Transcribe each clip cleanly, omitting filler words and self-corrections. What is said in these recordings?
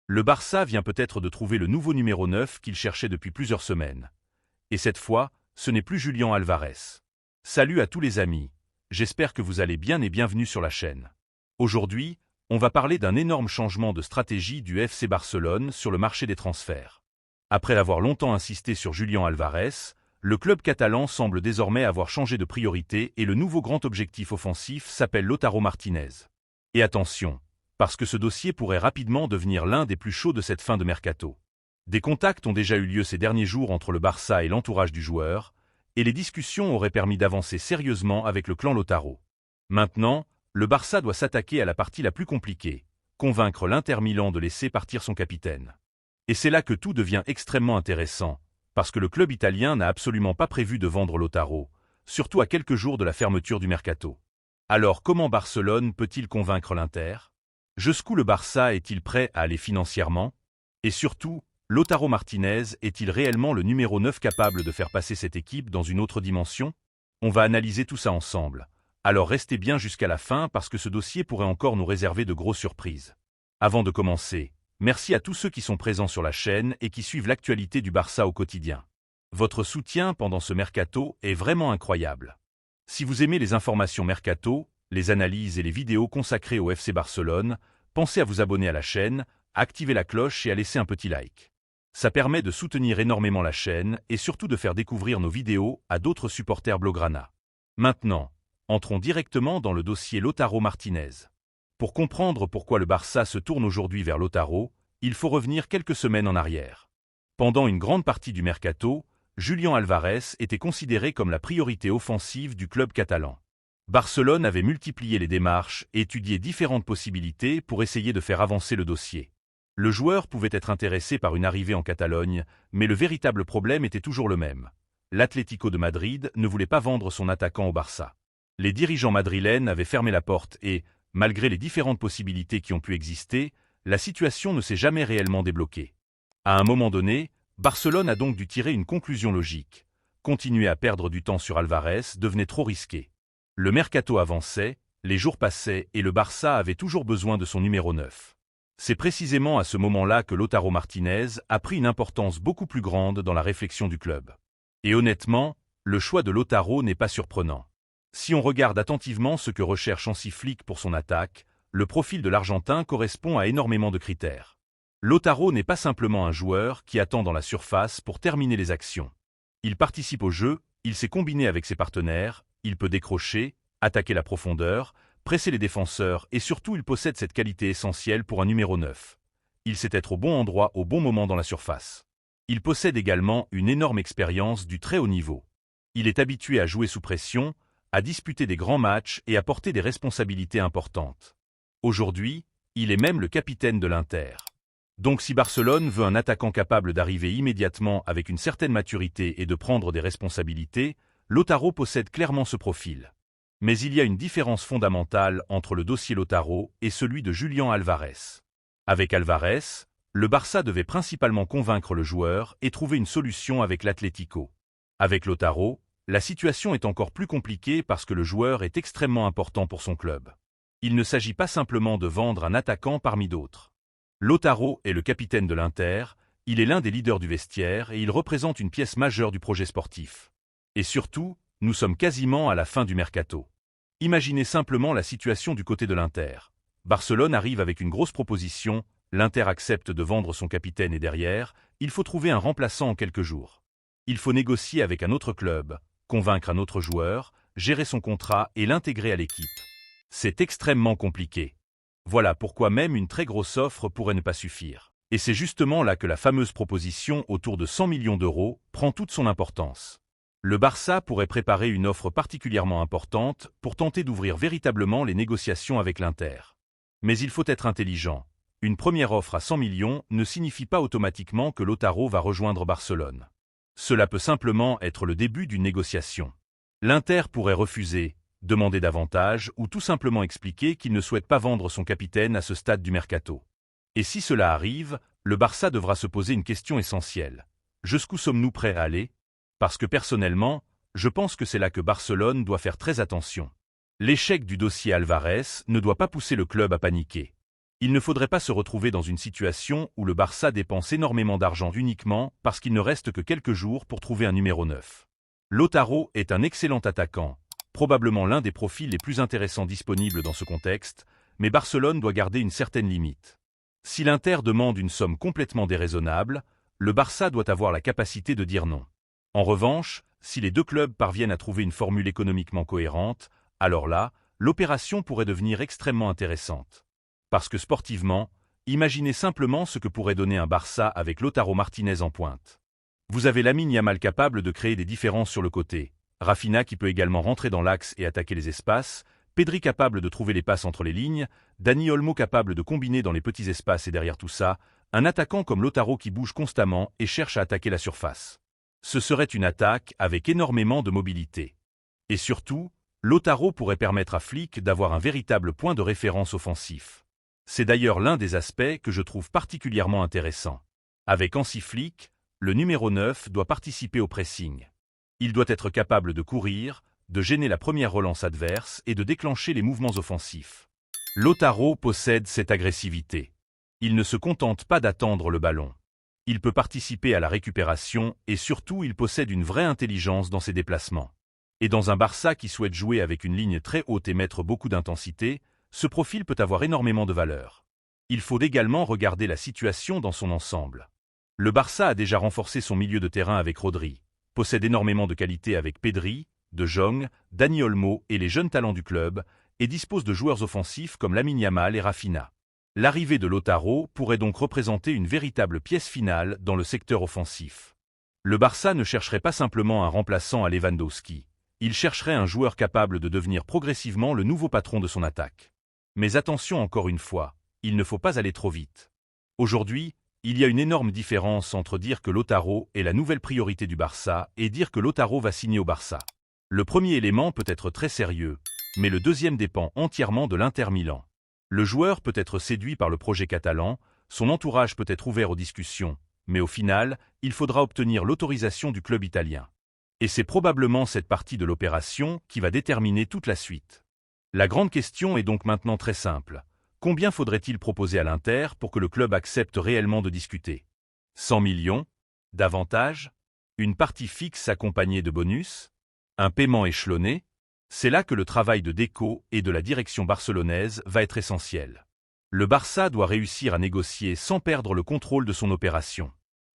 Le Barça vient peut-être de trouver le nouveau numéro 9 qu'il cherchait depuis plusieurs semaines. Et cette fois, ce n'est plus Julián Álvarez. Salut à tous les amis, j'espère que vous allez bien et bienvenue sur la chaîne. Aujourd'hui, on va parler d'un énorme changement de stratégie du FC Barcelone sur le marché des transferts. Après avoir longtemps insisté sur Julián Álvarez, le club catalan semble désormais avoir changé de priorité et le nouveau grand objectif offensif s'appelle Lautaro Martinez. Et attention, parce que ce dossier pourrait rapidement devenir l'un des plus chauds de cette fin de mercato. Des contacts ont déjà eu lieu ces derniers jours entre le Barça et l'entourage du joueur, et les discussions auraient permis d'avancer sérieusement avec le clan Lautaro. Maintenant, le Barça doit s'attaquer à la partie la plus compliquée, convaincre l'Inter Milan de laisser partir son capitaine. Et c'est là que tout devient extrêmement intéressant, parce que le club italien n'a absolument pas prévu de vendre Lautaro, surtout à quelques jours de la fermeture du mercato. Alors comment Barcelone peut-il convaincre l'Inter? Jusqu'où le Barça est-il prêt à aller financièrement? Et surtout, Lautaro Martinez est-il réellement le numéro 9 capable de faire passer cette équipe dans une autre dimension? On va analyser tout ça ensemble. Alors restez bien jusqu'à la fin parce que ce dossier pourrait encore nous réserver de grosses surprises. Avant de commencer, merci à tous ceux qui sont présents sur la chaîne et qui suivent l'actualité du Barça au quotidien. Votre soutien pendant ce mercato est vraiment incroyable. Si vous aimez les informations mercato, les analyses et les vidéos consacrées au FC Barcelone, pensez à vous abonner à la chaîne, à activer la cloche et à laisser un petit like. Ça permet de soutenir énormément la chaîne et surtout de faire découvrir nos vidéos à d'autres supporters Blaugrana. Maintenant, entrons directement dans le dossier Lautaro Martinez. Pour comprendre pourquoi le Barça se tourne aujourd'hui vers Lautaro, il faut revenir quelques semaines en arrière. Pendant une grande partie du mercato, Julián Álvarez était considéré comme la priorité offensive du club catalan. Barcelone avait multiplié les démarches et étudié différentes possibilités pour essayer de faire avancer le dossier. Le joueur pouvait être intéressé par une arrivée en Catalogne, mais le véritable problème était toujours le même. L'Atlético de Madrid ne voulait pas vendre son attaquant au Barça. Les dirigeants madrilènes avaient fermé la porte et, malgré les différentes possibilités qui ont pu exister, la situation ne s'est jamais réellement débloquée. À un moment donné, Barcelone a donc dû tirer une conclusion logique. Continuer à perdre du temps sur Álvarez devenait trop risqué. Le mercato avançait, les jours passaient et le Barça avait toujours besoin de son numéro 9. C'est précisément à ce moment-là que Lautaro Martinez a pris une importance beaucoup plus grande dans la réflexion du club. Et honnêtement, le choix de Lautaro n'est pas surprenant. Si on regarde attentivement ce que recherche Hansi Flick pour son attaque, le profil de l'Argentin correspond à énormément de critères. Lautaro n'est pas simplement un joueur qui attend dans la surface pour terminer les actions. Il participe au jeu, il sait combiner avec ses partenaires, il peut décrocher, attaquer la profondeur, presser les défenseurs et surtout il possède cette qualité essentielle pour un numéro 9. Il sait être au bon endroit au bon moment dans la surface. Il possède également une énorme expérience du très haut niveau. Il est habitué à jouer sous pression, à disputer des grands matchs et à porter des responsabilités importantes. Aujourd'hui, il est même le capitaine de l'Inter. Donc si Barcelone veut un attaquant capable d'arriver immédiatement avec une certaine maturité et de prendre des responsabilités, Lautaro possède clairement ce profil. Mais il y a une différence fondamentale entre le dossier Lautaro et celui de Julián Álvarez. Avec Álvarez, le Barça devait principalement convaincre le joueur et trouver une solution avec l'Atlético. Avec Lautaro, la situation est encore plus compliquée parce que le joueur est extrêmement important pour son club. Il ne s'agit pas simplement de vendre un attaquant parmi d'autres. Lautaro est le capitaine de l'Inter, il est l'un des leaders du vestiaire et il représente une pièce majeure du projet sportif. Et surtout, nous sommes quasiment à la fin du mercato. Imaginez simplement la situation du côté de l'Inter. Barcelone arrive avec une grosse proposition, l'Inter accepte de vendre son capitaine et derrière, il faut trouver un remplaçant en quelques jours. Il faut négocier avec un autre club, convaincre un autre joueur, gérer son contrat et l'intégrer à l'équipe. C'est extrêmement compliqué. Voilà pourquoi même une très grosse offre pourrait ne pas suffire. Et c'est justement là que la fameuse proposition autour de 100 millions d'euros prend toute son importance. Le Barça pourrait préparer une offre particulièrement importante pour tenter d'ouvrir véritablement les négociations avec l'Inter. Mais il faut être intelligent. Une première offre à 100 millions ne signifie pas automatiquement que Lautaro va rejoindre Barcelone. Cela peut simplement être le début d'une négociation. L'Inter pourrait refuser, demander davantage ou tout simplement expliquer qu'il ne souhaite pas vendre son capitaine à ce stade du mercato. Et si cela arrive, le Barça devra se poser une question essentielle. Jusqu'où sommes-nous prêts à aller? Parce que personnellement, je pense que c'est là que Barcelone doit faire très attention. L'échec du dossier Álvarez ne doit pas pousser le club à paniquer. Il ne faudrait pas se retrouver dans une situation où le Barça dépense énormément d'argent uniquement parce qu'il ne reste que quelques jours pour trouver un numéro 9. Lautaro est un excellent attaquant, probablement l'un des profils les plus intéressants disponibles dans ce contexte, mais Barcelone doit garder une certaine limite. Si l'Inter demande une somme complètement déraisonnable, le Barça doit avoir la capacité de dire non. En revanche, si les deux clubs parviennent à trouver une formule économiquement cohérente, alors là, l'opération pourrait devenir extrêmement intéressante. Parce que sportivement, imaginez simplement ce que pourrait donner un Barça avec Lautaro Martinez en pointe. Vous avez Lamine Yamal capable de créer des différences sur le côté, Rafinha qui peut également rentrer dans l'axe et attaquer les espaces, Pedri capable de trouver les passes entre les lignes, Dani Olmo capable de combiner dans les petits espaces et derrière tout ça, un attaquant comme Lautaro qui bouge constamment et cherche à attaquer la surface. Ce serait une attaque avec énormément de mobilité. Et surtout, Lautaro pourrait permettre à Flick d'avoir un véritable point de référence offensif. C'est d'ailleurs l'un des aspects que je trouve particulièrement intéressant. Avec Hansi Flick, le numéro 9 doit participer au pressing. Il doit être capable de courir, de gêner la première relance adverse et de déclencher les mouvements offensifs. Lautaro possède cette agressivité. Il ne se contente pas d'attendre le ballon. Il peut participer à la récupération et surtout il possède une vraie intelligence dans ses déplacements. Et dans un Barça qui souhaite jouer avec une ligne très haute et mettre beaucoup d'intensité, ce profil peut avoir énormément de valeur. Il faut également regarder la situation dans son ensemble. Le Barça a déjà renforcé son milieu de terrain avec Rodri, possède énormément de qualité avec Pedri, De Jong, Dani Olmo et les jeunes talents du club, et dispose de joueurs offensifs comme Lamine Yamal et Rafinha. L'arrivée de Lautaro pourrait donc représenter une véritable pièce finale dans le secteur offensif. Le Barça ne chercherait pas simplement un remplaçant à Lewandowski, il chercherait un joueur capable de devenir progressivement le nouveau patron de son attaque. Mais attention encore une fois, il ne faut pas aller trop vite. Aujourd'hui, il y a une énorme différence entre dire que Lautaro est la nouvelle priorité du Barça et dire que Lautaro va signer au Barça. Le premier élément peut être très sérieux, mais le deuxième dépend entièrement de l'Inter Milan. Le joueur peut être séduit par le projet catalan, son entourage peut être ouvert aux discussions, mais au final, il faudra obtenir l'autorisation du club italien. Et c'est probablement cette partie de l'opération qui va déterminer toute la suite. La grande question est donc maintenant très simple. Combien faudrait-il proposer à l'Inter pour que le club accepte réellement de discuter? 100 millions? Davantage? Une partie fixe accompagnée de bonus? Un paiement échelonné? C'est là que le travail de Deco et de la direction barcelonaise va être essentiel. Le Barça doit réussir à négocier sans perdre le contrôle de son opération.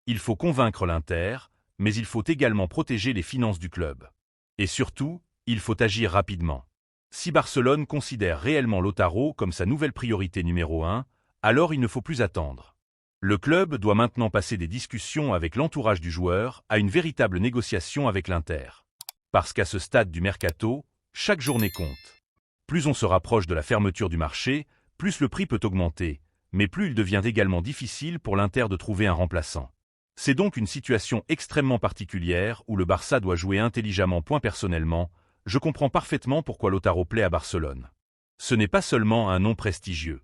Il faut convaincre l'Inter, mais il faut également protéger les finances du club. Et surtout, il faut agir rapidement. Si Barcelone considère réellement Lautaro comme sa nouvelle priorité numéro 1, alors il ne faut plus attendre. Le club doit maintenant passer des discussions avec l'entourage du joueur à une véritable négociation avec l'Inter. Parce qu'à ce stade du mercato, chaque journée compte. Plus on se rapproche de la fermeture du marché, plus le prix peut augmenter, mais plus il devient également difficile pour l'Inter de trouver un remplaçant. C'est donc une situation extrêmement particulière où le Barça doit jouer intelligemment. Personnellement, je comprends parfaitement pourquoi Lautaro plaît à Barcelone. Ce n'est pas seulement un nom prestigieux.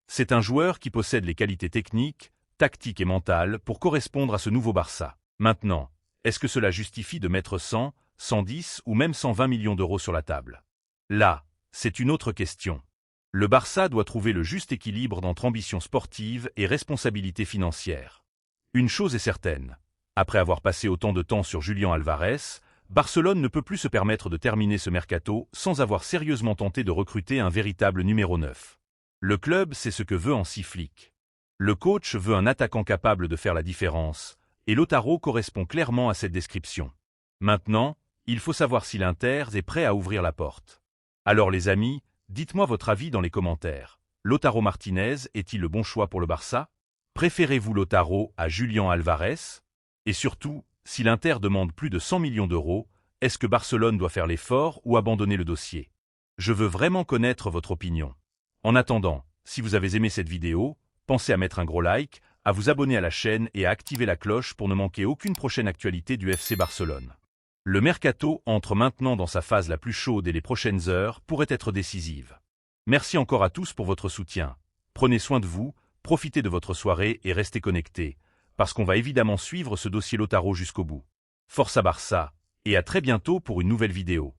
C'est un joueur qui possède les qualités techniques, tactiques et mentales pour correspondre à ce nouveau Barça. Maintenant, est-ce que cela justifie de mettre 100, 110 ou même 120 millions d'euros sur la table? Là, c'est une autre question. Le Barça doit trouver le juste équilibre entre ambition sportive et responsabilité financière. Une chose est certaine, après avoir passé autant de temps sur Julián Álvarez, Barcelone ne peut plus se permettre de terminer ce mercato sans avoir sérieusement tenté de recruter un véritable numéro 9. Le club sait ce que veut Hansi Flick. Le coach veut un attaquant capable de faire la différence, et Lautaro correspond clairement à cette description. Maintenant, il faut savoir si l'Inter est prêt à ouvrir la porte. Alors les amis, dites-moi votre avis dans les commentaires. Lautaro Martinez est-il le bon choix pour le Barça? Préférez-vous Lautaro à Julián Álvarez? Et surtout, si l'Inter demande plus de 100 millions d'euros, est-ce que Barcelone doit faire l'effort ou abandonner le dossier? Je veux vraiment connaître votre opinion. En attendant, si vous avez aimé cette vidéo, pensez à mettre un gros like, à vous abonner à la chaîne et à activer la cloche pour ne manquer aucune prochaine actualité du FC Barcelone. Le mercato entre maintenant dans sa phase la plus chaude et les prochaines heures pourraient être décisives. Merci encore à tous pour votre soutien. Prenez soin de vous, profitez de votre soirée et restez connectés, parce qu'on va évidemment suivre ce dossier Lautaro jusqu'au bout. Forza Barça, et à très bientôt pour une nouvelle vidéo.